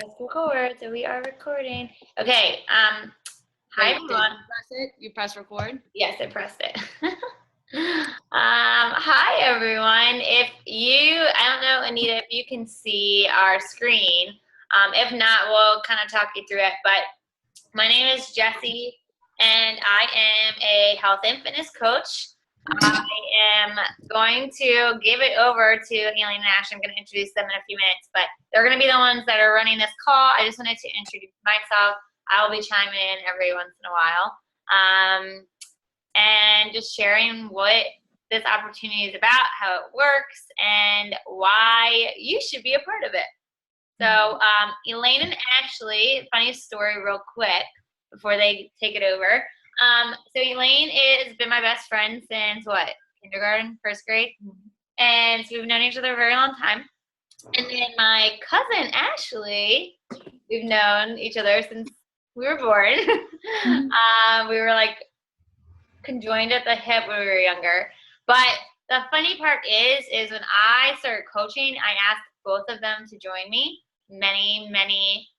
Press record. So we are recording. Okay. Hi everyone. You press record? Yes, I pressed it. Hi everyone. I don't know, Anita, if you can see our screen. If not, we'll kind of talk you through it. But my name is Jessie, and I am a health and fitness coach. I am going to give it over to Elaine and Ash. I'm going to introduce them in a few minutes, but they're going to be the ones that are running this call. I just wanted to introduce myself. I will be chiming in every once in a while, and just sharing what this opportunity is about, how it works, and why you should be a part of it. So Elaine and Ashley, funny story real quick before they take it over. So Elaine has been my best friend since what? Kindergarten, first grade? And so we've known each other a very long time. And then my cousin Ashley, we've known each other since we were born. We were like conjoined at the hip when we were younger. But the funny part is when I started coaching, I asked both of them to join me many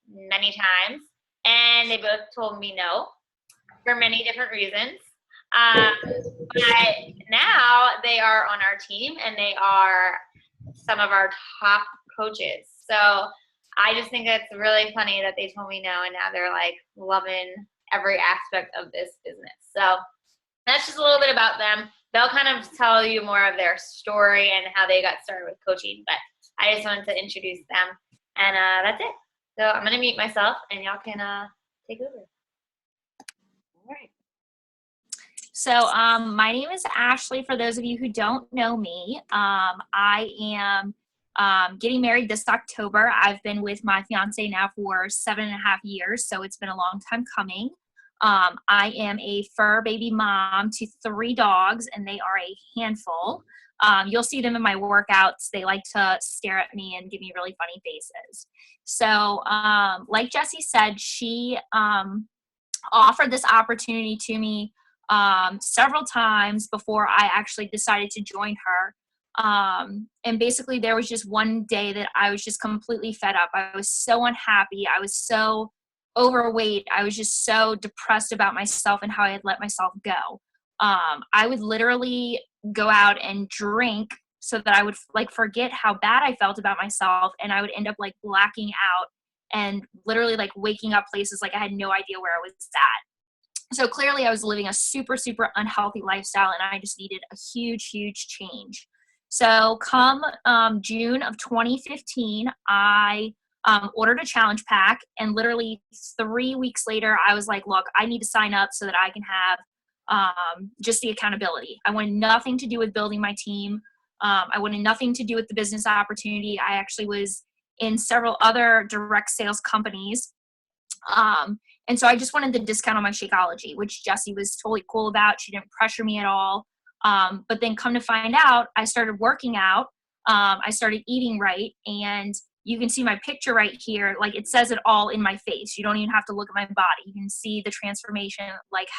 times. And they both told me no for many different reasons. But now they are on our team and they are some of our top coaches. So I just think it's really funny that they told me no and now they're like loving every aspect of this business. So that's just a little bit about them. They'll kind of tell you more of their story and how they got started with coaching, but I just wanted to introduce them. And that's it. So I'm going to mute myself and y'all can take over. All right. So my name is Ashley. For those of you who don't know me, I am getting married this October. I've been with my fiance now for 7.5 years, so it's been a long time coming. I am a fur baby mom to 3 dogs, and they are a handful. You'll see them in my workouts. They like to stare at me and give me really funny faces. So like Jessie said, she offered this opportunity to me several times before I actually decided to join her. And basically there was just one day that I was just completely fed up. I was so unhappy. I was so overweight. I was just so depressed about myself and how I had let myself go. I would literally go out and drink so that I would forget how bad I felt about myself, and I would end up blacking out and literally waking up places I had no idea where I was at. So clearly I was living a super unhealthy lifestyle, and I just needed a huge change. So come June of 2015, I ordered a challenge pack, and literally 3 weeks later, I was like, look, I need to sign up so that I can have just the accountability. I wanted nothing to do with building my team. I wanted nothing to do with the business opportunity. I actually was in several other direct sales companies. And so I just wanted the discount on my Shakeology, which Jessie was totally cool about. She didn't pressure me at all. But then come to find out, I started working out. I started eating right, and you can see my picture right here. It says it all in my face. You don't even have to look at my body. You can see the transformation,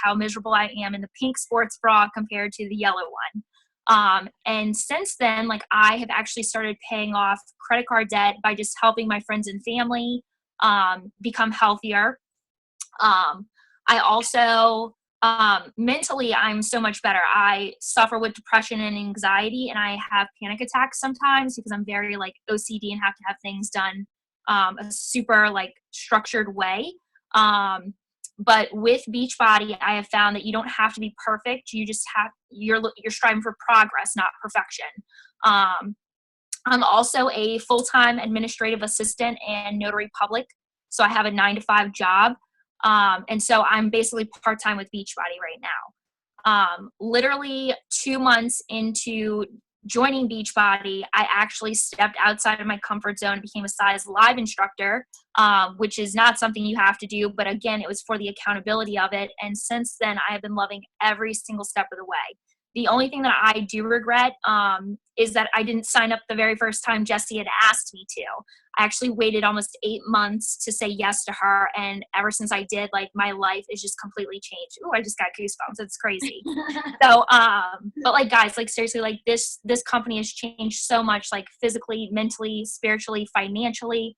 how miserable I am in the pink sports bra compared to the yellow one. And since then, I have actually started paying off credit card debt by just helping my friends and family become healthier. I also mentally, I'm so much better. I suffer with depression and anxiety, and I have panic attacks sometimes because I'm very OCD and have to have things done a super structured way. But with Beachbody, I have found that you don't have to be perfect. You just you're striving for progress, not perfection. I'm also a full-time administrative assistant and notary public. So I have a 9-to-5 job. And so I'm basically part-time with Beachbody right now. Literally 2 months into joining Beachbody, I actually stepped outside of my comfort zone and became a Size Live instructor, which is not something you have to do. But again, it was for the accountability of it. And since then, I have been loving every single step of the way. The only thing that I do regret is that I didn't sign up the very first time Jessie had asked me to. I actually waited almost 8 months to say yes to her, and ever since I did, my life is just completely changed. Ooh, I just got goosebumps. It's crazy. So, but guys, seriously, this company has changed so much, physically, mentally, spiritually, financially.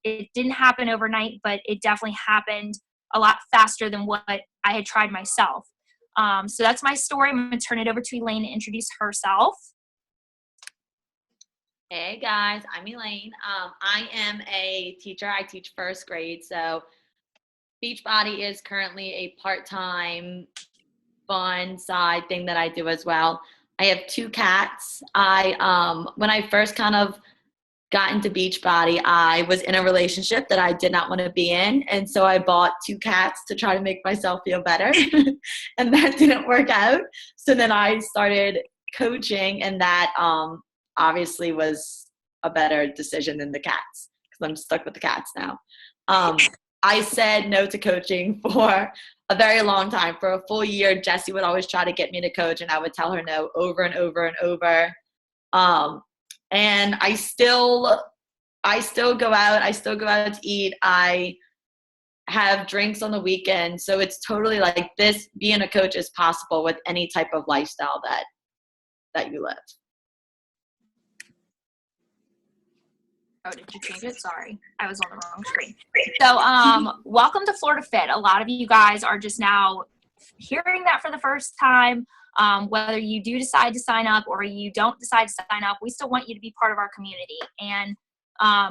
It didn't happen overnight, but it definitely happened a lot faster than what I had tried myself. So that's my story. I'm going to turn it over to Elaine to introduce herself. Hey guys, I'm Elaine. I am a teacher. I teach first grade. So Beachbody is currently a part-time fun side thing that I do as well. I have 2 cats. When I first kind of got into Beachbody, I was in a relationship that I did not want to be in. And so I bought 2 cats to try to make myself feel better. And that didn't work out. So then I started coaching, and that obviously was a better decision than the cats, because I'm stuck with the cats now. I said no to coaching for a very long time. For a full year, Jessie would always try to get me to coach, and I would tell her no over and over and over. And I still go out. I still go out to eat. I have drinks on the weekend. So it's totally like this. Being a coach is possible with any type of lifestyle that you live. Oh, did you change it? Sorry, I was on the wrong screen. So, welcome to Florida Fit. A lot of you guys are just now hearing that for the first time. Whether you do decide to sign up or you don't decide to sign up, we still want you to be part of our community. And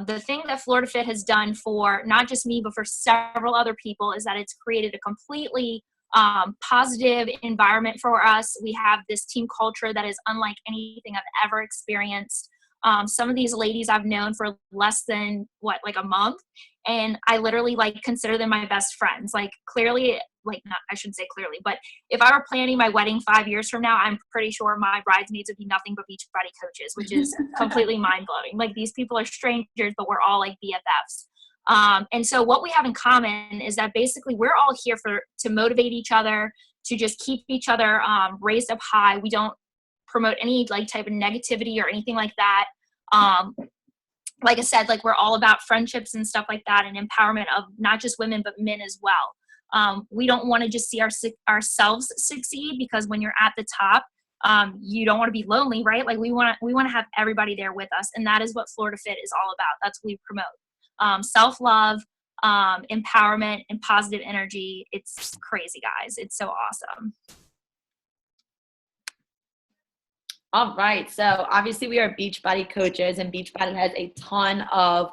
the thing that Florida Fit has done for not just me, but for several other people, is that it's created a completely positive environment for us. We have this team culture that is unlike anything I've ever experienced. Some of these ladies I've known for less than like a month, and I literally consider them my best friends. Clearly, I shouldn't say clearly, but if I were planning my wedding 5 years from now, I'm pretty sure my bridesmaids would be nothing but Beachbody coaches, which is completely mind blowing. These people are strangers, but we're all BFFs. And so what we have in common is that basically we're all here to motivate each other, to just keep each other raised up high. We don't promote any type of negativity or anything like that. Like I said, we're all about friendships and stuff like that, and empowerment of not just women, but men as well. We don't want to just see ourselves succeed, because when you're at the top, you don't want to be lonely, right? We want to have everybody there with us. And that is what Florida Fit is all about. That's what we promote. Self-love, empowerment, and positive energy. It's crazy, guys. It's so awesome. All right. So obviously we are Beachbody coaches, and Beachbody has a ton of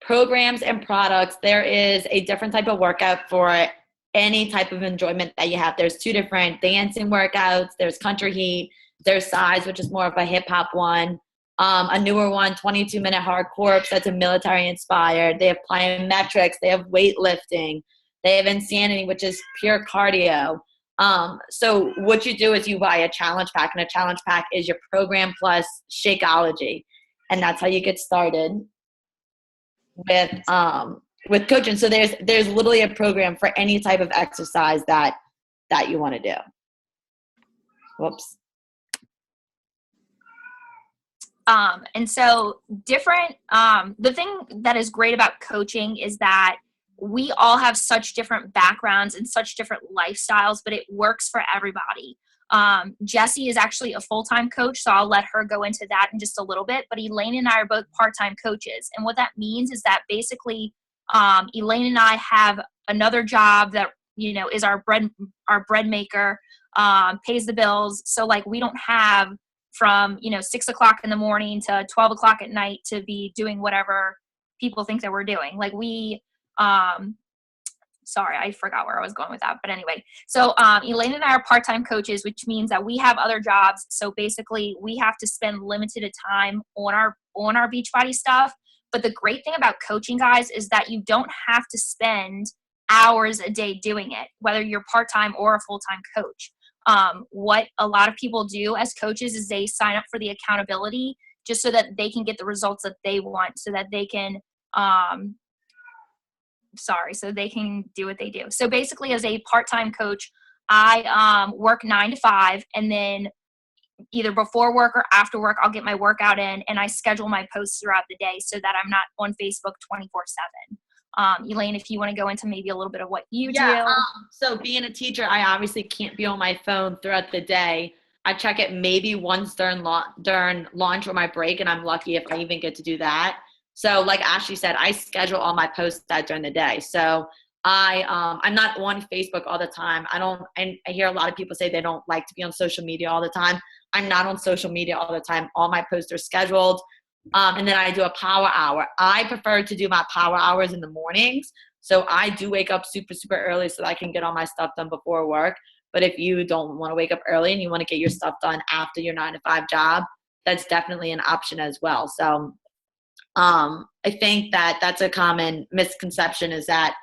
programs and products. There is a different type of workout for any type of enjoyment that you have. There's 2 different dancing workouts. There's country heat. There's size, which is more of a hip hop one. A newer one, 22-minute hardcore. That's a military inspired. They have plyometrics. They have weightlifting. They have insanity, which is pure cardio. So what you do is you buy a challenge pack, and a challenge pack is your program plus Shakeology. And that's how you get started with coaching. So there's literally a program for any type of exercise that you want to do. Whoops. And so the thing that is great about coaching is that we all have such different backgrounds and such different lifestyles, but it works for everybody. Jessie is actually a full-time coach, so I'll let her go into that in just a little bit. But Elaine and I are both part-time coaches. And what that means is that basically Elaine and I have another job that, is our bread maker, pays the bills. So we don't have from, 6 o'clock in the morning to 12 o'clock at night to be doing whatever people think that we're doing. Sorry, I forgot where I was going with that. But anyway, so Elaine and I are part-time coaches, which means that we have other jobs. So basically we have to spend limited time on our Beachbody stuff. But the great thing about coaching, guys, is that you don't have to spend hours a day doing it, whether you're part-time or a full-time coach. What a lot of people do as coaches is they sign up for the accountability just so that they can get the results that they want, so that they can so they can do what they do. So basically, as a part-time coach, I work 9 to 5, and then either before work or after work, I'll get my workout in, and I schedule my posts throughout the day so that I'm not on Facebook 24/7. Elaine, if you want to go into maybe a little bit of what you do. So being a teacher, I obviously can't be on my phone throughout the day. I check it maybe once during lunch or my break, and I'm lucky if I even get to do that. So like Ashley said, I schedule all my posts out during the day. So I'm not on Facebook all the time. I hear a lot of people say they don't like to be on social media all the time. I'm not on social media all the time. All my posts are scheduled. And then I do a power hour. I prefer to do my power hours in the mornings. So I do wake up super, super early so that I can get all my stuff done before work. But if you don't want to wake up early and you want to get your stuff done after your 9-to-5 job, that's definitely an option as well. So I think that that's a common misconception, is that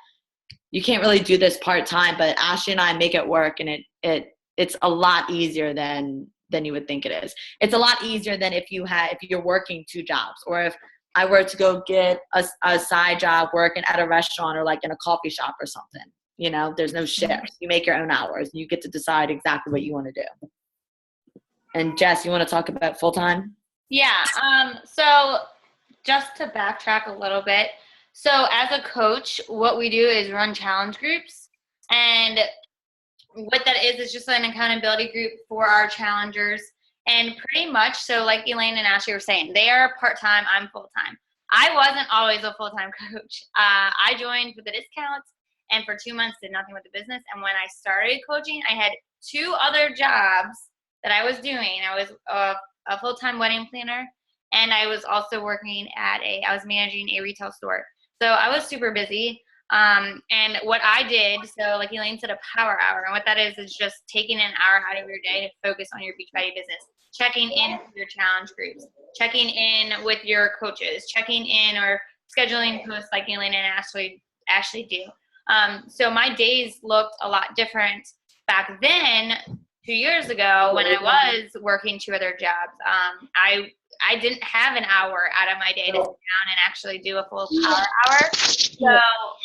you can't really do this part-time, but Ashley and I make it work, and it's a lot easier than you would think it is. It's a lot easier than if you're working 2 jobs, or if I were to go get a side job working at a restaurant or like in a coffee shop or something. You know, there's no shifts. You make your own hours. You get to decide exactly what you want to do. And Jess, you want to talk about full-time? Yeah. So just to backtrack a little bit. So as a coach, what we do is run challenge groups. And what that is just an accountability group for our challengers. And pretty much, so like Elaine and Ashley were saying, they are part-time, I'm full-time. I wasn't always a full-time coach. I joined with the discounts and for 2 months did nothing with the business. And when I started coaching, I had 2 other jobs that I was doing. I was a full-time wedding planner, and I was also working I was managing a retail store. So I was super busy. And what I did, so like Elaine said, a power hour. And what that is just taking an hour out of your day to focus on your Beachbody business, checking in with your challenge groups, checking in with your coaches, checking in or scheduling posts like Elaine and Ashley do. So my days looked a lot different back then, 2 years ago, when I was working 2 other jobs. I didn't have an hour out of my day to sit down and actually do a full power hour. So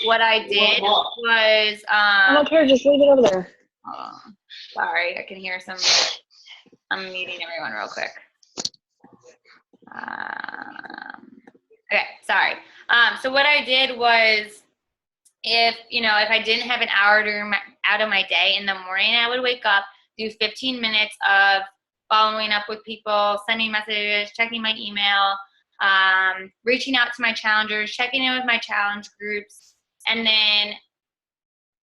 what I did was I don't care, just leave it over there. sorry, I can hear I'm muting everyone real quick. Okay, sorry. So what I did was, if I didn't have an hour out of my day in the morning, I would wake up, do 15 minutes of following up with people, sending messages, checking my email, reaching out to my challengers, checking in with my challenge groups. And then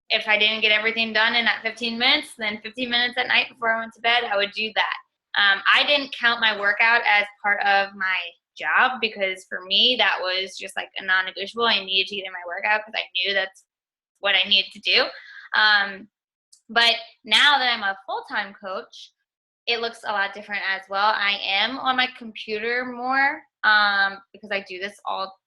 if I didn't get everything done in that 15 minutes, then 15 minutes at night before I went to bed, I would do that. I didn't count my workout as part of my job, because for me, that was just like a non-negotiable. I needed to get in my workout because I knew that's what I needed to do. But now that I'm a full-time coach, it looks a lot different as well. I am on my computer more because I do this all,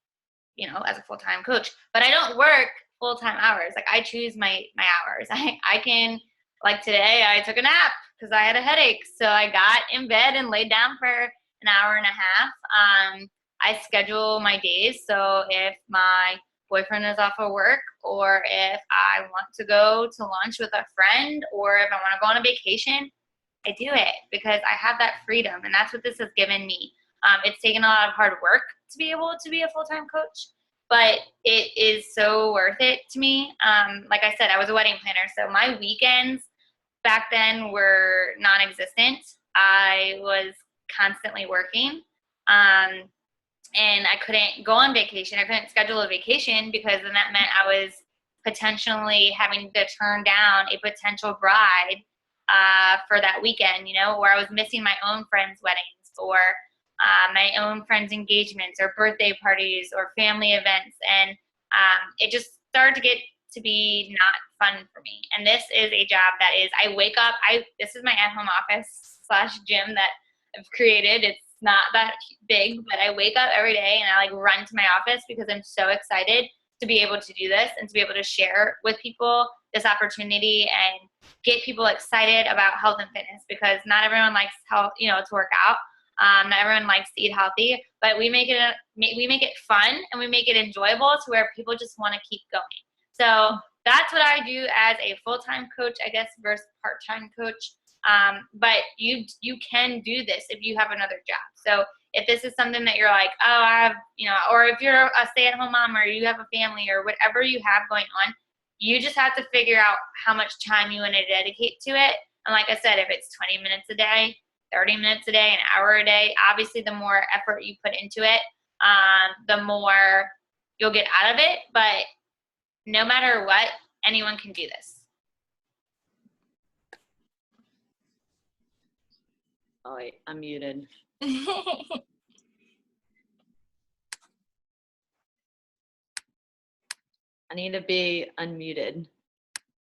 as a full-time coach. But I don't work full-time hours. Like, I choose my hours. I can, like today, I took a nap because I had a headache. So I got in bed and laid down for an hour and a half. I schedule my days. So if my boyfriend is off of work, or if I want to go to lunch with a friend, or if I want to go on a vacation, I do it because I have that freedom, and that's what this has given me. It's taken a lot of hard work to be able to be a full-time coach, but it is so worth it to me. Like I said, I was a wedding planner, so my weekends back then were non-existent. I was constantly working, and I couldn't go on vacation. I couldn't schedule a vacation because then that meant I was potentially having to turn down a potential bride for that weekend, or I was missing my own friends' weddings, or my own friends' engagements, or birthday parties, or family events. And it just started to get to be not fun for me. And this is a job that is, I wake up, this is my at-home office / gym that I've created. It's not that big, but I wake up every day and I run to my office because I'm so excited to be able to do this and to be able to share with people this opportunity and get people excited about health and fitness, because not everyone likes to work out. Not everyone likes to eat healthy, but we make it fun and we make it enjoyable to where people just want to keep going. So that's what I do as a full-time coach, I guess, versus part-time coach. But you can do this if you have another job. So if this is something that you're like, oh, I have, or if you're a stay-at-home mom, or you have a family, or whatever you have going on, you just have to figure out how much time you want to dedicate to it. And like I said, if it's 20 minutes a day, 30 minutes a day, an hour a day, obviously the more effort you put into it, the more you'll get out of it. But no matter what, anyone can do this. Oh, wait, I'm muted. I need to be unmuted.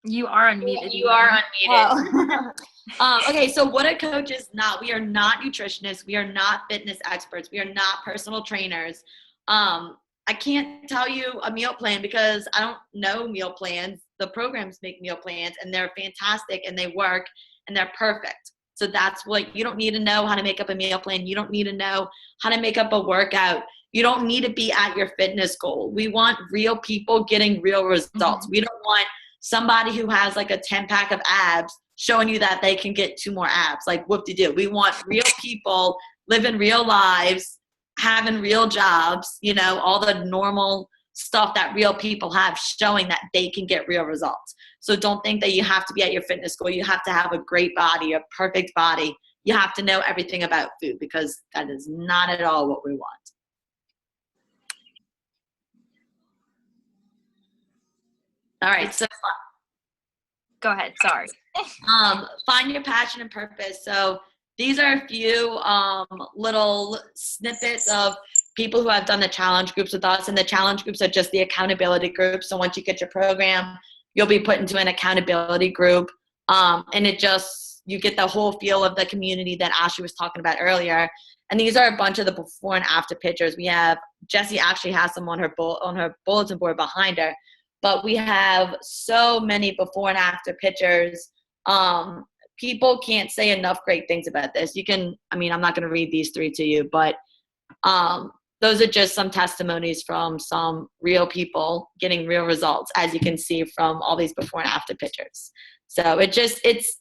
You are unmuted. You are unmuted. Oh. Okay, so what a coach is not. We are not nutritionists. We are not fitness experts. We are not personal trainers. I can't tell you a meal plan because I don't know meal plans. The programs make meal plans, and they're fantastic, and they work, and they're perfect. So that's what you don't need to know how to make up a meal plan. You don't need to know how to make up a workout. You don't need to be at your fitness goal. We want real people getting real results. We don't want somebody who has like a 10-pack of abs showing you that they can get 2 more abs. Like, whoop-de-doo. We want real people living real lives, having real jobs, you know, all the normal stuff that real people have, showing that they can get real results. So don't think that you have to be at your fitness goal. You have to have a great body, a perfect body. You have to know everything about food, because that is not at all what we want. All right, so Go ahead. Sorry. find your passion and purpose. So these are a few little snippets of people who have done the challenge groups with us, and the challenge groups are just the accountability groups. So once you get your program, you'll be put into an accountability group, and it just, you get the whole feel of the community that Ashley was talking about earlier. And these are a bunch of the before and after pictures. We have, Jessie actually has them on her bulletin board behind her, but we have so many before and after pictures. People can't say enough great things about this. You can, I mean, I'm not going to read these 3 to you, but those are just some testimonies from some real people getting real results, as you can see from all these before and after pictures. So it just, it's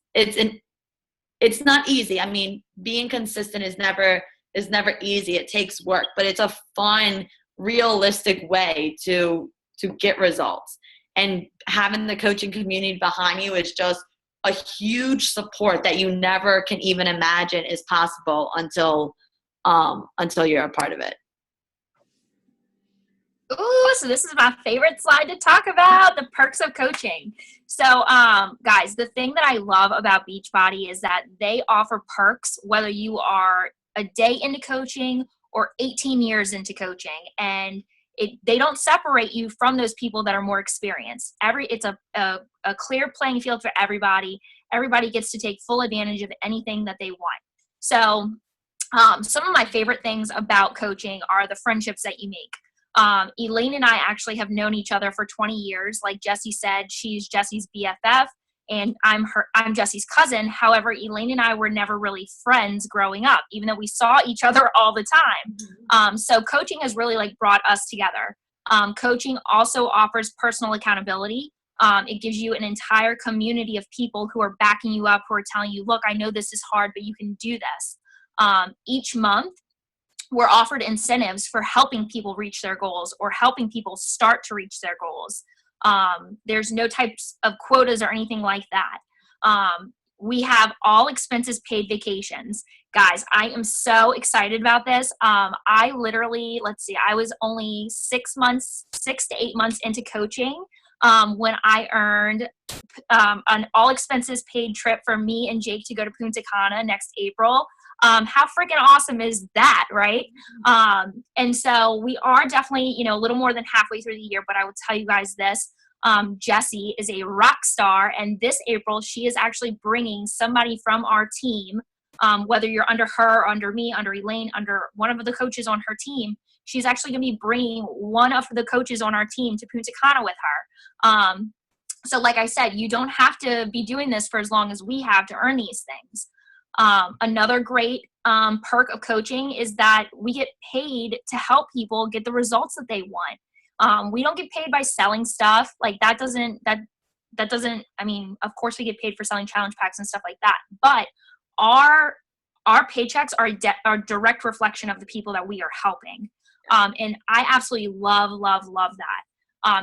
not easy. I mean, being consistent is never easy. It takes work, but it's a fun, realistic way to get results. And having the coaching community behind you is just a huge support that you never can even imagine is possible until you're a part of it. Ooh, so this is my favorite slide to talk about, the perks of coaching. So, guys, the thing that I love about Beachbody is that they offer perks whether you are a day into coaching or 18 years into coaching, and they don't separate you from those people that are more experienced. It's a clear playing field for everybody. Everybody gets to take full advantage of anything that they want. So, some of my favorite things about coaching are the friendships that you make. Elaine and I actually have known each other for 20 years. Like Jessie said, she's Jessie's BFF, and I'm Jessie's cousin. However, Elaine and I were never really friends growing up, even though we saw each other all the time. So coaching has really like brought us together. Coaching also offers personal accountability. It gives you an entire community of people who are backing you up, who are telling you, look, I know this is hard, but you can do this. Each month, we're offered incentives for helping people reach their goals or helping people start to reach their goals. There's no types of quotas or anything like that. We have all expenses paid vacations. Guys, I am so excited about this. I literally, I was only 6 to 8 months into coaching when I earned an all expenses paid trip for me and Jake to go to Punta Cana next April. How freaking awesome is that, right? And so we are definitely, a little more than halfway through the year, but I will tell you guys this. Jessie is a rock star, and this April, she is actually bringing somebody from our team, whether you're under her, under me, under Elaine, under one of the coaches on her team. She's actually going to be bringing one of the coaches on our team to Punta Cana with her. So like I said, you don't have to be doing this for as long as we have to earn these things. Another great perk of coaching is that we get paid to help people get the results that they want. We don't get paid by selling stuff. Like that doesn't, I mean, of course we get paid for selling challenge packs and stuff like that, but our paychecks are a direct reflection of the people that we are helping. And I absolutely love that.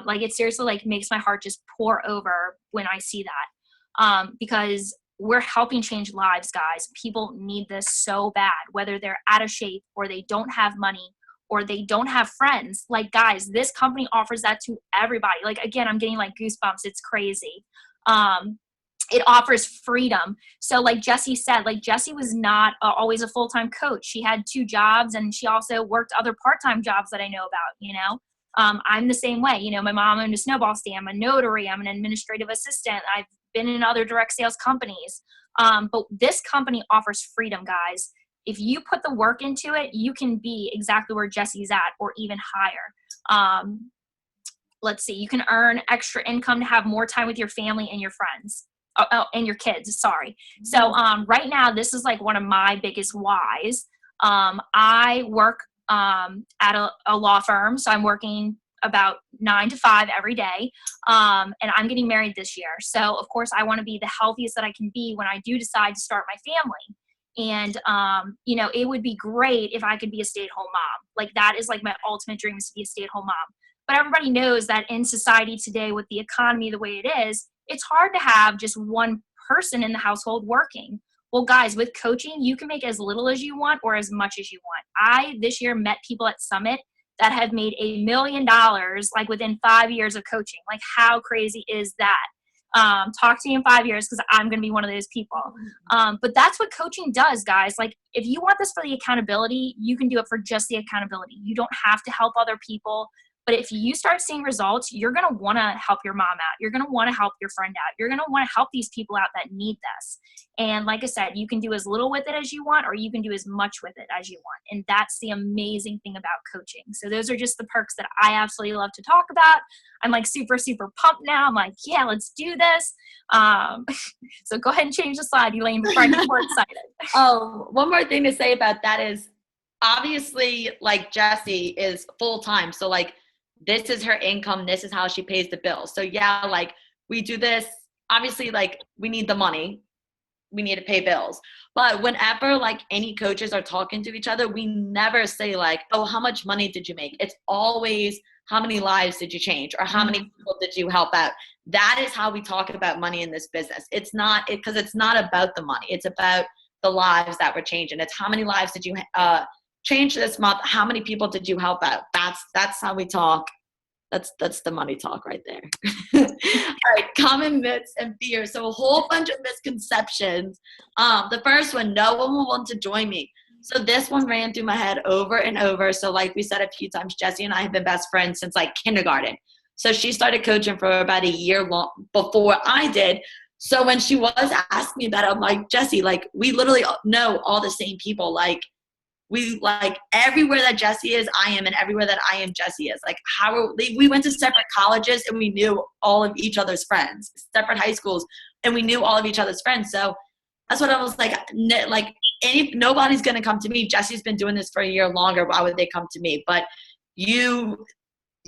Like it seriously like makes my heart just pour over when I see that. Because we're helping change lives, guys. People need this so bad, whether they're out of shape or they don't have money or they don't have friends. Like, guys, this company offers that to everybody. Like, again, I'm getting like goosebumps. It's crazy. It offers freedom. So like Jessie said, like Jessie was not always a full-time coach. She had 2 jobs, and she also worked other part-time jobs that I know about, you know. I'm the same way. You know, my mom owned a snowball stand. I'm a notary. I'm an administrative assistant. I've been in other direct sales companies. But this company offers freedom, guys. If you put the work into it, you can be exactly where Jessie's at or even higher. Let's see, you can earn extra income to have more time with your family and your friends. And your kids, sorry. So right now, this is like one of my biggest whys. I work at a law firm, so I'm working about 9 to 5 every day, and I'm getting married this year. So of course, I want to be the healthiest that I can be when I do decide to start my family. And you know, it would be great if I could be a stay-at-home mom. Like, that is like my ultimate dream, is to be a stay-at-home mom. But everybody knows that in society today, with the economy the way it is, it's hard to have just one person in the household working. Well, guys, with coaching, you can make as little as you want or as much as you want. I, this year, met people at Summit that have made $1 million, like within 5 years of coaching. Like, how crazy is that? Talk to me in 5 years, because I'm going to be one of those people. But that's what coaching does, guys. Like, if you want this for the accountability, you can do it for just the accountability. You don't have to help other people. But if you start seeing results, you're going to want to help your mom out. You're going to want to help your friend out. You're going to want to help these people out that need this. And like I said, you can do as little with it as you want, or you can do as much with it as you want. And that's the amazing thing about coaching. So those are just the perks that I absolutely love to talk about. I'm like super, super pumped now. I'm like, yeah, let's do this. So go ahead and change the slide, Elaine, before I get more excited. Oh, one more thing to say about that is, obviously, like, Jessie is full-time. So like, this is her income. This is how she pays the bills. So yeah, like, we do this, obviously, like, we need the money. We need to pay bills. But whenever like any coaches are talking to each other, we never say like, oh, how much money did you make? It's always, how many lives did you change? Or how many people did you help out? That is how we talk about money in this business. It's not, because it's not about the money. It's about the lives that we're changing. It's how many lives did you change this month? How many people did you help out? That's how we talk. That's the money talk right there. All right, common myths and fears. So a whole bunch of misconceptions. The first one, no one will want to join me. So this one ran through my head over and over. So like we said a few times, Jessie and I have been best friends since like kindergarten. So she started coaching for about a year long before I did. So when she was asking me that, I'm like, Jessie, like, we literally know all the same people. Like, we, like, everywhere that Jessie is, I am, and everywhere that I am, Jessie is. Like, we went to separate colleges, and we knew all of each other's friends, separate high schools, and we knew all of each other's friends. So that's what I was like, nobody's going to come to me. Jessie's been doing this for a year longer. Why would they come to me? But you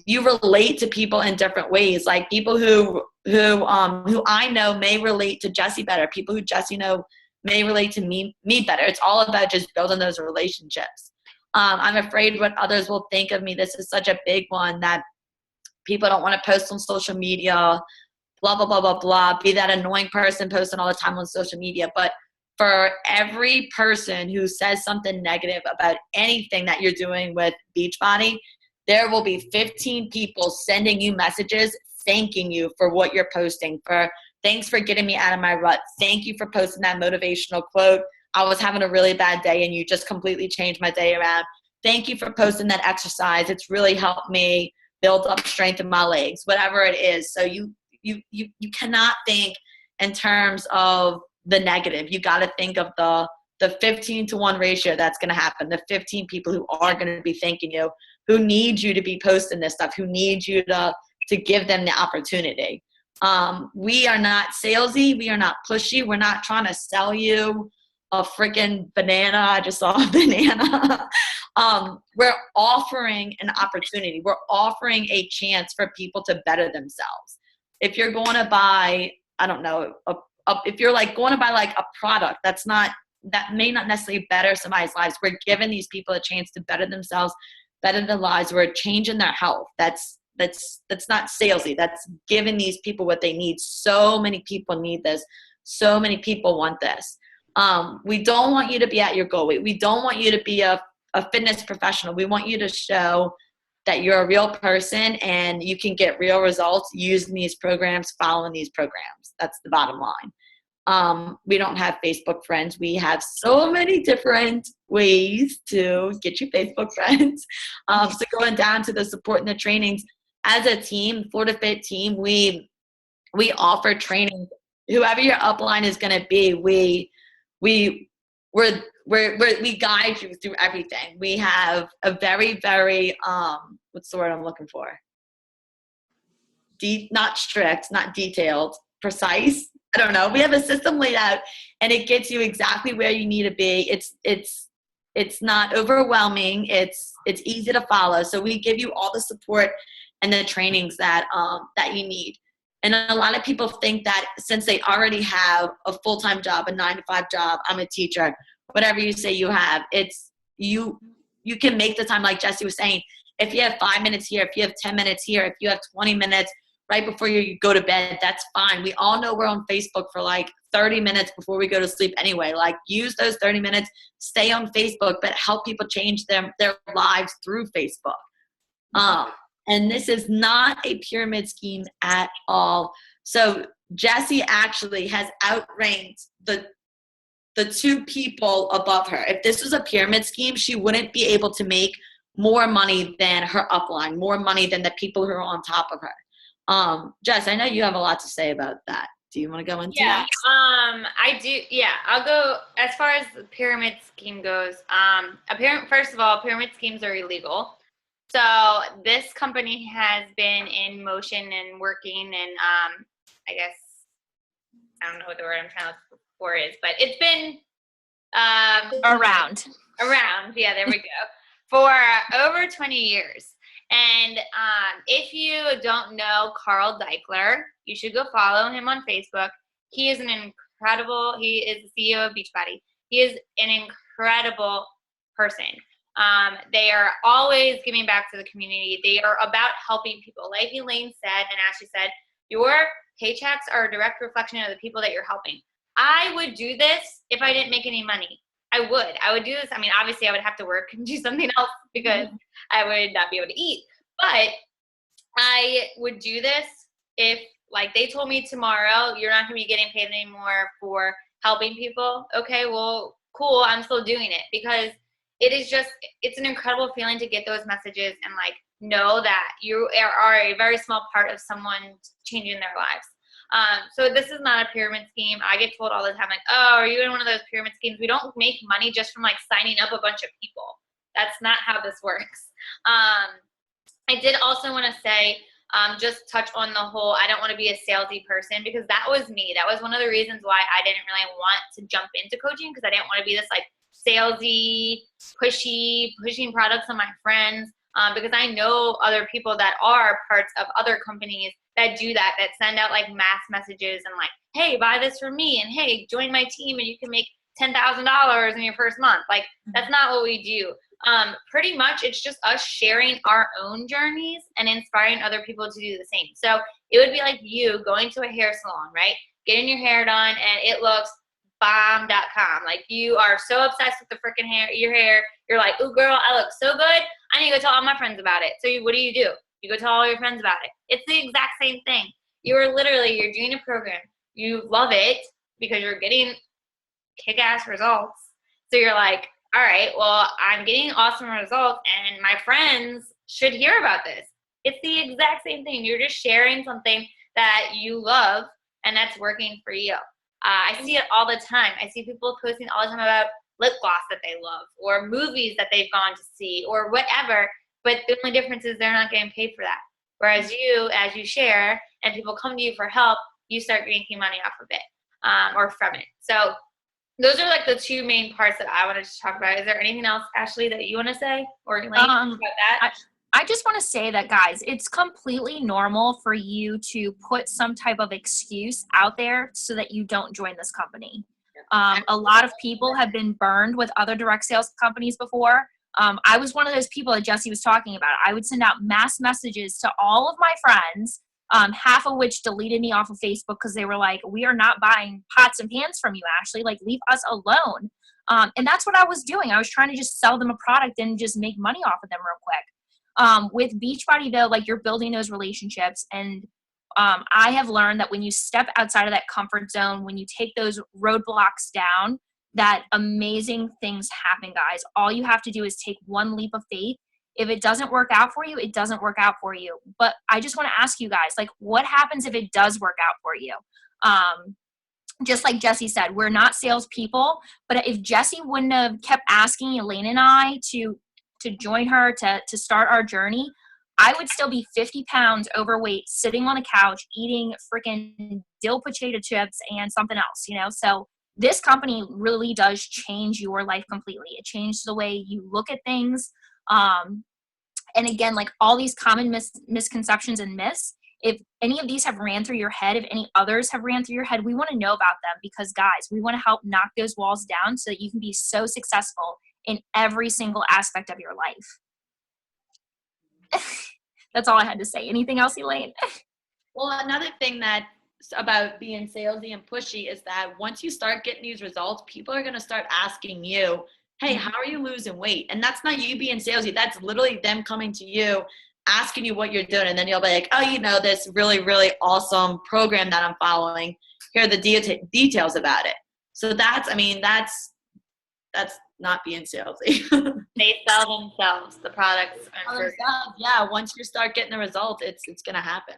relate to people in different ways. Like, people who I know may relate to Jessie better. People who Jessie know may relate to me better. It's all about just building those relationships. I'm afraid what others will think of me. This is such a big one, that people don't want to post on social media, blah, blah, blah, blah, blah, be that annoying person posting all the time on social media. But for every person who says something negative about anything that you're doing with Beachbody, there will be 15 people sending you messages thanking you for what you're posting, for thanks for getting me out of my rut. Thank you for posting that motivational quote. I was having a really bad day and you just completely changed my day around. Thank you for posting that exercise. It's really helped me build up strength in my legs, whatever it is. So you cannot think in terms of the negative. You got to think of the 15-to-1 ratio that's going to happen, the 15 people who are going to be thanking you, who need you to be posting this stuff, who need you to give them the opportunity. We are not salesy. We are not pushy. We're not trying to sell you a freaking banana. I just saw a banana. We're offering an opportunity. We're offering a chance for people to better themselves. If you're going to buy, I don't know, if you're like going to buy like a product that may not necessarily better somebody's lives, we're giving these people a chance to better themselves, better their lives. We're changing their health. That's not salesy. That's giving these people what they need. So many people need this. So many people want this. We don't want you to be at your goal weight. We don't want you to be a a fitness professional. We want you to show that you're a real person and you can get real results using these programs, following these programs. That's the bottom line. We don't have Facebook friends. We have so many different ways to get you Facebook friends. So going down to the support and the trainings, as a team, Florida Fit team, we offer training. Whoever your upline is going to be, we guide you through everything. We have a very, very what's the word I'm looking for? Not strict, not detailed, precise. I don't know. We have a system laid out, and it gets you exactly where you need to be. It's not overwhelming. It's easy to follow. So we give you all the support and the trainings that you need. And a lot of people think that since they already have a full-time job, a 9-to-5 job, I'm a teacher, whatever you say you have, it's you can make the time, like Jesse was saying. If you have 5 minutes here, if you have 10 minutes here, if you have 20 minutes right before you go to bed, that's fine. We all know we're on Facebook for like 30 minutes before we go to sleep anyway. Like, use those 30 minutes, stay on Facebook, but help people change their lives through Facebook. And this is not a pyramid scheme at all. So Jessie actually has outranked the two people above her. If this was a pyramid scheme, she wouldn't be able to make more money than her upline, more money than the people who are on top of her. Jess, I know you have a lot to say about that. Do you want to go into that? I do. Yeah, I'll go as far as the pyramid scheme goes. First of all, pyramid schemes are illegal. So this company has been in motion and working, and I guess I don't know what the word I'm trying to look for is, but it's been Around. Yeah, there we go. For over 20 years. And if you don't know Carl Deichler, you should go follow him on Facebook. He is he is the CEO of Beachbody. He is an incredible person. They are always giving back to the community. They are about helping people. Like Elaine said, and Ashley said, your paychecks are a direct reflection of the people that you're helping. I would do this if I didn't make any money. I would do this. I mean, obviously I would have to work and do something else because I would not be able to eat. But I would do this if, like, they told me tomorrow, you're not going to be getting paid anymore for helping people. Okay, well, cool. I'm still doing it because it's an incredible feeling to get those messages and, like, know that you are a very small part of someone changing their lives. So this is not a pyramid scheme. I get told all the time, like, oh, are you in one of those pyramid schemes? We don't make money just from, like, signing up a bunch of people. That's not how this works. I did also want to say, just touch on the whole, I don't want to be a salesy person, because that was me. That was one of the reasons why I didn't really want to jump into coaching, because I didn't want to be this, like, salesy, pushing products on my friends, because I know other people that are parts of other companies that do that send out, like, mass messages and, like, hey, buy this from me, and hey, join my team and you can make $10,000 in your first month. Like, that's not what we do. Pretty much it's just us sharing our own journeys and inspiring other people to do the same. So it would be like you going to a hair salon, right? Getting your hair done and it looks bomb.com. Like, you are so obsessed with the freaking your hair. You're like, ooh, girl, I look so good. I need to go tell all my friends about it. So what do? You go tell all your friends about it. It's the exact same thing. You're doing a program. You love it because you're getting kick-ass results. So you're like, all right, well, I'm getting awesome results and my friends should hear about this. It's the exact same thing. You're just sharing something that you love and that's working for you. I see it all the time. I see people posting all the time about lip gloss that they love or movies that they've gone to see or whatever, but the only difference is they're not getting paid for that. Whereas you, as you share and people come to you for help, you start making money off of it or from it. So those are, like, the two main parts that I wanted to talk about. Is there anything else, Ashley, that you want to say or Elaine about that? I just want to say that, guys, it's completely normal for you to put some type of excuse out there so that you don't join this company. A lot of people have been burned with other direct sales companies before. I was one of those people that Jesse was talking about. I would send out mass messages to all of my friends, half of which deleted me off of Facebook because they were like, we are not buying pots and pans from you, Ashley. Like, leave us alone. And that's what I was doing. I was trying to just sell them a product and just make money off of them real quick. With Beachbody though, like you're building those relationships, and I have learned that when you step outside of that comfort zone, when you take those roadblocks down, that amazing things happen, guys. All you have to do is take one leap of faith. If it doesn't work out for you, it doesn't work out for you. But I just want to ask you guys, like, what happens if it does work out for you? Just like Jesse said, we're not salespeople, but if Jesse wouldn't have kept asking Elaine and I to join her to start our journey, I would still be 50 pounds overweight, sitting on a couch, eating freaking dill potato chips and something else, you know? So this company really does change your life completely. It changed the way you look at things. And again, like all these common misconceptions and myths, if any of these have ran through your head, if any others have ran through your head, we want to know about them, because guys, we want to help knock those walls down so that you can be so successful in every single aspect of your life. That's all I had to say. Anything else, Elaine? Well, another thing that's about being salesy and pushy is that once you start getting these results, people are going to start asking you, hey, how are you losing weight? And that's not you being salesy. That's literally them coming to you, asking you what you're doing. And then you'll be like, oh, you know, this really, really awesome program that I'm following. Here are the details about it. So that's not being salesy. They sell themselves, the products. Yeah, once you start getting the results, it's going to happen.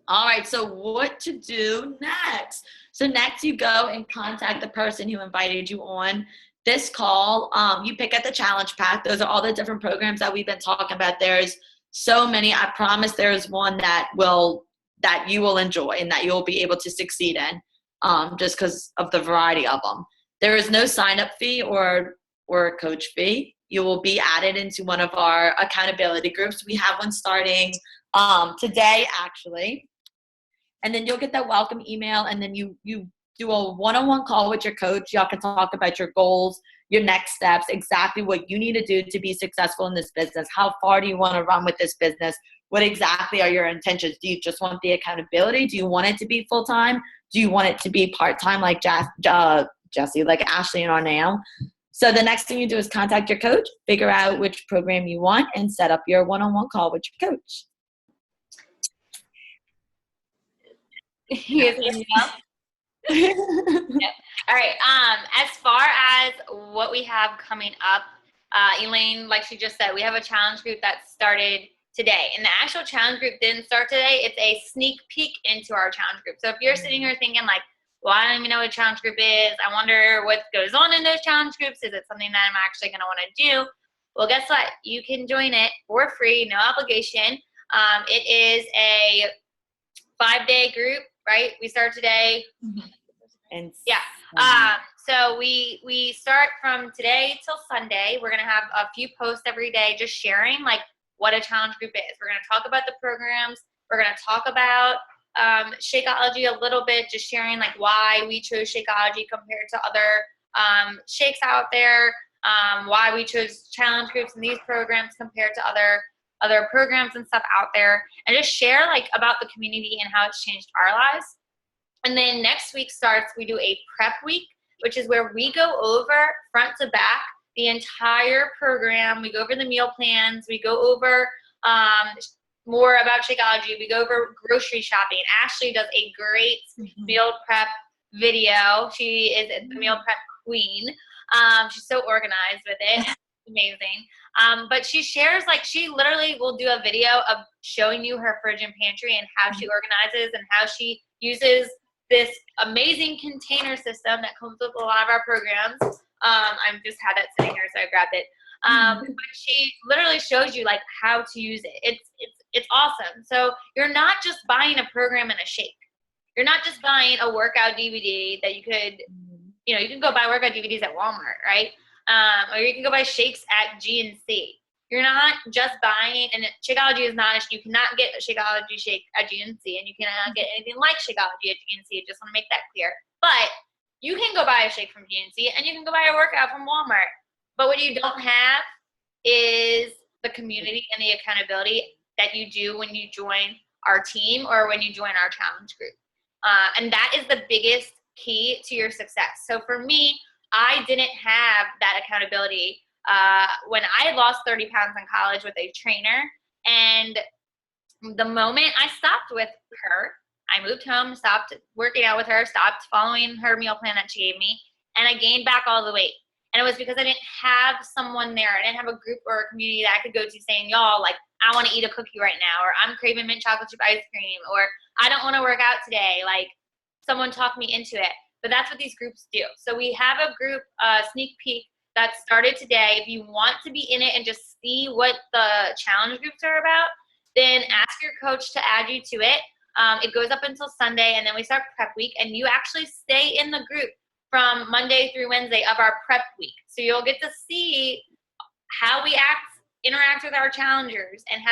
All right, so what to do next? So next you go and contact the person who invited you on this call. You pick at the challenge pack. Those are all the different programs that we've been talking about. There's so many. I promise there's one that you will enjoy and that you'll be able to succeed in, just because of the variety of them. There is no sign-up fee or coach fee. You will be added into one of our accountability groups. We have one starting today, actually. And then you'll get that welcome email, and then you do a one-on-one call with your coach. Y'all can talk about your goals, your next steps, exactly what you need to do to be successful in this business. How far do you want to run with this business? What exactly are your intentions? Do you just want the accountability? Do you want it to be full-time? Do you want it to be part-time like Jesse, like Ashley and Arnell? So the next thing you do is contact your coach, figure out which program you want, and set up your one-on-one call with your coach. Yep. All right. As far as what we have coming up, Elaine, like she just said, we have a challenge group that started today, and the actual challenge group didn't start today. It's a sneak peek into our challenge group. So if you're sitting here thinking like, well, I don't even know what a challenge group is, I wonder what goes on in those challenge groups, is it something that I'm actually going to want to do? Well, guess what? You can join it for free, no obligation. It is a 5-day group, right? We start today. And yeah. So we start from today till Sunday. We're going to have a few posts every day just sharing like what a challenge group is. We're going to talk about the programs. We're going to talk about Shakeology a little bit, just sharing like why we chose Shakeology compared to other shakes out there, why we chose challenge groups and these programs compared to other programs and stuff out there, and just share like about the community and how it's changed our lives. And then next week starts, we do a prep week, which is where we go over front to back the entire program. We go over the meal plans. We go over more about Shakeology. We go over grocery shopping. Ashley does a great meal prep video. She is the meal prep queen. She's so organized with it. Amazing. But she shares, like, she literally will do a video of showing you her fridge and pantry and how she organizes and how she uses this amazing container system that comes with a lot of our programs. I just had that sitting here, so I grabbed it. But she literally shows you like how to use it. It's awesome. So you're not just buying a program and a shake. You're not just buying a workout DVD that you could, you can go buy workout DVDs at Walmart, right? Or you can go buy shakes at GNC. You're not just buying, and Shakeology is not, you cannot get a Shakeology shake at GNC, and you cannot get anything like Shakeology at GNC. I just want to make that clear. But you can go buy a shake from GNC, and you can go buy a workout from Walmart. But what you don't have is the community and the accountability that you do when you join our team or when you join our challenge group. And that is the biggest key to your success. So for me, I didn't have that accountability when I lost 30 pounds in college with a trainer. And the moment I stopped with her, I moved home, stopped working out with her, stopped following her meal plan that she gave me, and I gained back all the weight. And it was because I didn't have someone there. I didn't have a group or a community that I could go to saying, y'all, like, I want to eat a cookie right now, or I'm craving mint chocolate chip ice cream, or I don't want to work out today. Like, someone talked me into it. But that's what these groups do. So we have a group sneak peek that started today. If you want to be in it and just see what the challenge groups are about, then ask your coach to add you to it. It goes up until Sunday, and then we start prep week, and you actually stay in the group from Monday through Wednesday of our prep week. So you'll get to see how we interact with our challengers, and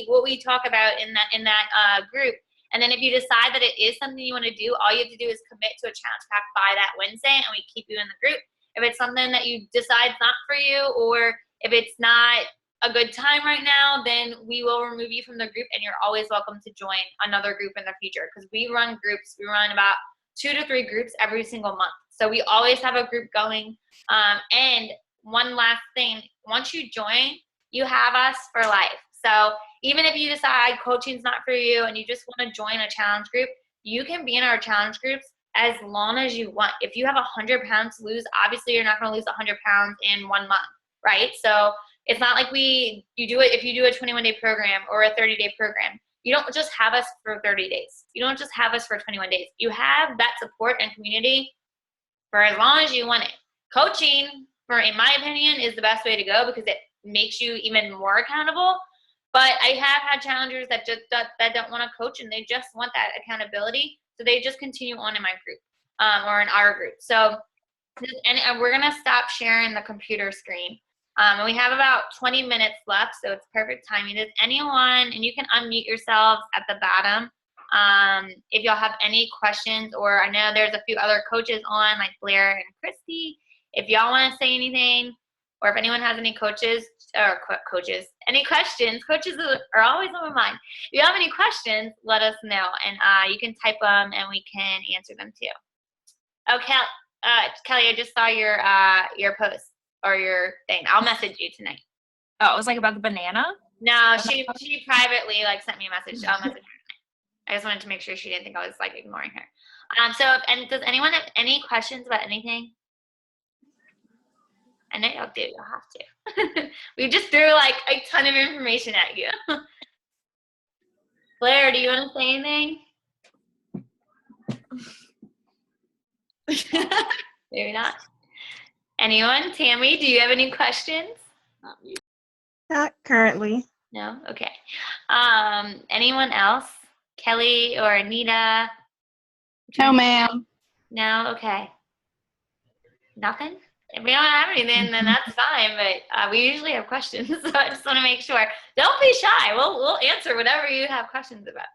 what we talk about in that group. And then if you decide that it is something you want to do, all you have to do is commit to a challenge pack by that Wednesday, and we keep you in the group. If it's something that you decide is not for you, or if it's not a good time right now, then we will remove you from the group, and you're always welcome to join another group in the future, because we run groups. We run about 2 to 3 groups every single month. So we always have a group going. And one last thing, once you join, you have us for life. So even if you decide coaching's not for you and you just want to join a challenge group, you can be in our challenge groups as long as you want. If you have 100 pounds to lose, obviously you're not going to lose 100 pounds in 1 month, right? So it's not like if you do a 21-day program or a 30-day program, you don't just have us for 30 days. You don't just have us for 21 days. You have that support and community for as long as you want it. Coaching, in my opinion, is the best way to go because it makes you even more accountable. But I have had challengers that don't want to coach, and they just want that accountability. So they just continue on in my group or in our group. So and we're going to stop sharing the computer screen. And we have about 20 minutes left, so it's perfect timing. Does anyone, and you can unmute yourselves at the bottom, if y'all have any questions, or I know there's a few other coaches on, like Blair and Christy. If y'all want to say anything, or if anyone has any any questions, coaches are always on my mind. If you have any questions, let us know, and you can type them, and we can answer them too. Okay, Kelly, I just saw your post or your thing. I'll message you tonight. Oh, it was like about the banana? No, she privately sent me a message. I'll message her tonight. I just wanted to make sure she didn't think I was ignoring her. And does anyone have any questions about anything? I know y'all do. You'll have to. We just threw a ton of information at you. Blair, do you want to say anything? Maybe not. Anyone? Tammy, do you have any questions? Not currently. No? Okay. Anyone else? Kelly or Anita? No, ma'am. No? Okay. Nothing? If we don't have anything, then that's fine, but we usually have questions, so I just want to make sure. Don't be shy. We'll answer whatever you have questions about.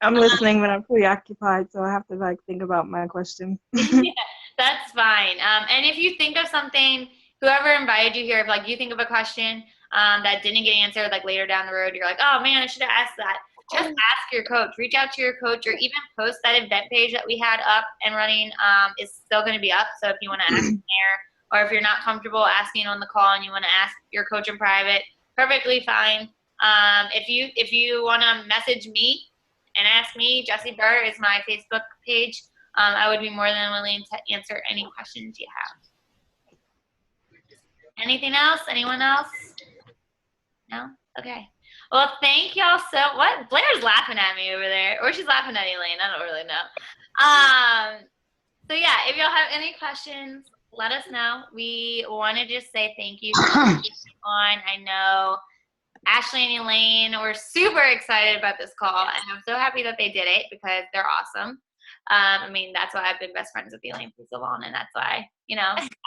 I'm listening, but I'm preoccupied, so I have to think about my question. Yeah, that's fine. And if you think of something, whoever invited you here, if you think of a question that didn't get answered later down the road, you're like, oh man, I should have asked that. Just ask your coach. Reach out to your coach, or even post that event page that we had up and running is still going to be up. So if you want to ask there, or if you're not comfortable asking on the call and you want to ask your coach in private, perfectly fine. If you want to message me and ask me, Jessie Burr is my Facebook page. I would be more than willing to answer any questions you have. Anything else? Anyone else? No? Okay. Well, thank y'all what? Blair's laughing at me over there. Or she's laughing at Elaine. I don't really know. So yeah, if y'all have any questions, let us know. We want to just say thank you for being on. I know Ashley and Elaine were super excited about this call, and I'm so happy that they did it because they're awesome. That's why I've been best friends with Elaine for so long, and that's why,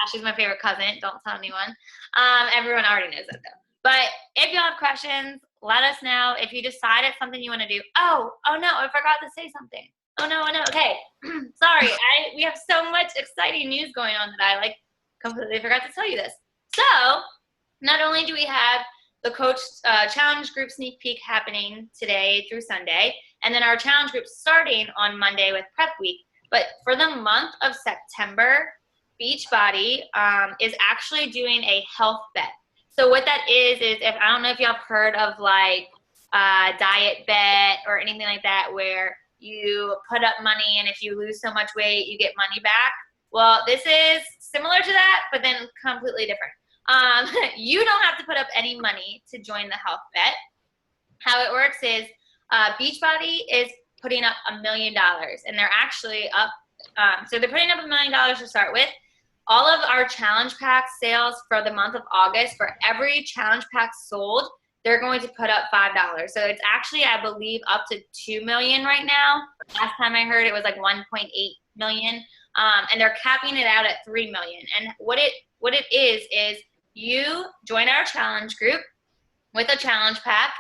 Ashley's my favorite cousin. Don't tell anyone. Everyone already knows that though. But if you have questions, let us know. If you decide it's something you want to do. Oh no, I forgot to say something. Oh no. Okay. Sorry. We have so much exciting news going on that I completely forgot to tell you this. So not only do we have the coach challenge group sneak peek happening today through Sunday, and then our challenge group starting on Monday with prep week, But for the month of September, Beachbody is actually doing a health bet. So what that is if I don't know if y'all have heard of like diet bet or anything like that, where you put up money and if you lose so much weight, you get money back. Well, this is similar to that, but then completely different. You don't have to put up any money to join the health bet. How it works is Beachbody is putting up $1 million, and they're actually up. So they're putting up $1 million to start with. All of our challenge pack sales for the month of August, for every challenge pack sold, they're going to put up $5. So it's actually, I believe, up to $2 million right now. Last time I heard it was like 1.8 million. And they're capping it out at 3 million. And what it is you join our challenge group with a challenge pack,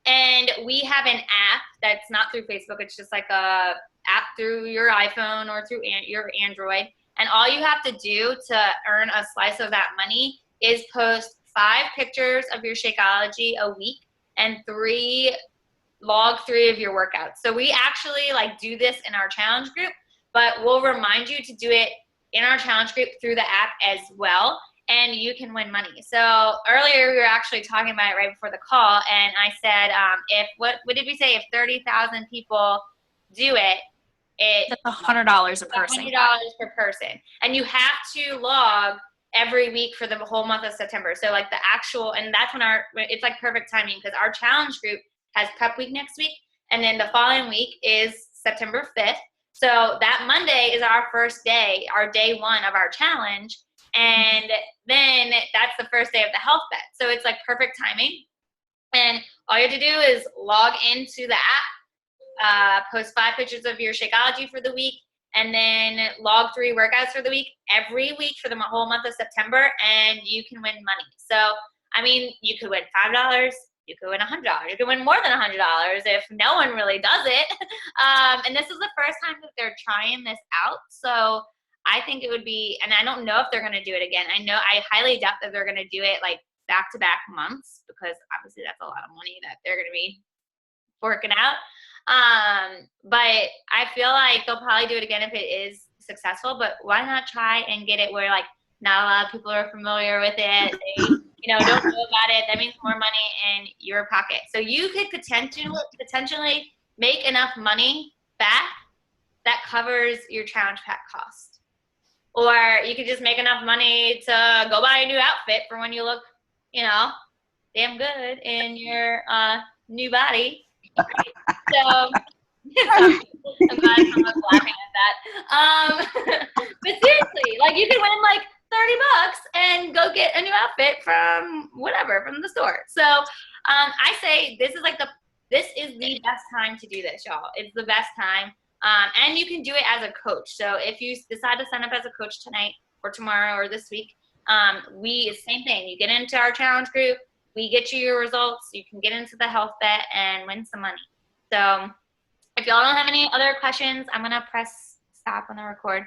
and we have an app that's not through Facebook. It's just like a app through your iPhone or through your Android. And all you have to do to earn a slice of that money is post 5 pictures of your Shakeology a week and log 3 of your workouts. So we actually like do this in our challenge group, but we'll remind you to do it in our challenge group through the app as well, and you can win money. So earlier we were actually talking about it right before the call, and I said, what did we say? If 30,000 people do it, It's $100 a person. $100 per person, and you have to log every week for the whole month of September. So like the actual, and that's when it's like perfect timing, because our challenge group has prep week next week, and then the following week is September 5th. So that Monday is our first day, our day 1 of our challenge, and then that's the first day of the health bet. So it's like perfect timing, and all you have to do is log into the app, post 5 pictures of your Shakeology for the week, and then log 3 workouts for the week every week for the whole month of September, and you can win money. So, I mean, you could win $5, you could win $100, you could win more than $100 if no one really does it. And this is the first time that they're trying this out. So I think it would be, and I don't know if they're going to do it again. I highly doubt that they're going to do it like back-to-back months, because obviously that's a lot of money that they're going to be working out. But I feel like they'll probably do it again if it is successful, but why not try and get it where like not a lot of people are familiar with it. They, don't know about it. That means more money in your pocket. So you could potentially make enough money back that covers your challenge pack cost. Or you could just make enough money to go buy a new outfit for when you look, damn good in your new body. So I'm glad someone's laughing at that. But seriously, like you could win like $30 and go get a new outfit from the store. So I say this is the best time to do this, y'all. It's the best time. And you can do it as a coach. So if you decide to sign up as a coach tonight or tomorrow or this week, same thing. You get into our challenge group, we get you your results, you can get into the health bet and win some money. So if y'all don't have any other questions, I'm going to press stop on the record.